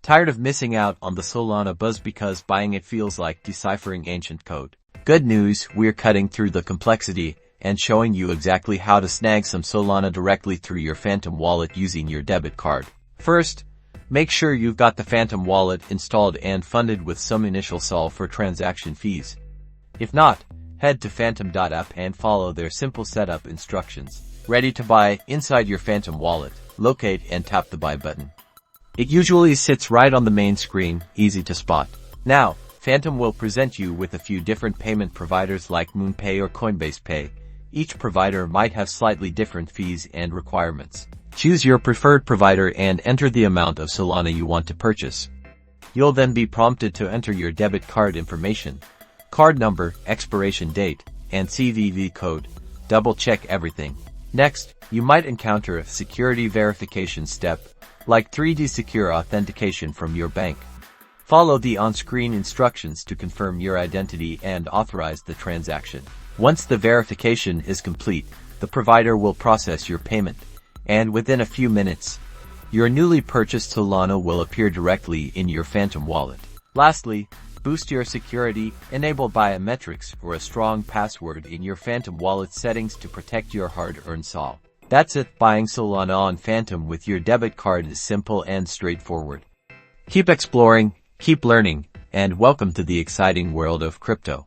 Tired of missing out on the Solana buzz because buying it feels like deciphering ancient code? Good news, we're cutting through the complexity and showing you exactly how to snag some Solana directly through your Phantom wallet using your debit card. First, make sure you've got the Phantom wallet installed and funded with some initial Sol for transaction fees. If not, head to phantom.app and follow their simple setup instructions. Ready to buy? Inside your Phantom wallet, locate and tap the buy button. It usually sits right on the main screen, easy to spot. Now, Phantom will present you with a few different payment providers like MoonPay or Coinbase Pay. Each provider might have slightly different fees and requirements. Choose your preferred provider and enter the amount of Solana you want to purchase. You'll then be prompted to enter your debit card information, card number, expiration date, and CVV code. Double-check everything. Next, you might encounter a security verification step, like 3D secure authentication from your bank. Follow the on-screen instructions to confirm your identity and authorize the transaction. Once the verification is complete, the provider will process your payment, and within a few minutes, your newly purchased Solana will appear directly in your Phantom wallet. Lastly, boost your security, enable biometrics or a strong password in your Phantom wallet settings to protect your hard-earned Sol. That's it. Buying Solana on Phantom with your debit card is simple and straightforward. Keep exploring, keep learning, and welcome to the exciting world of crypto.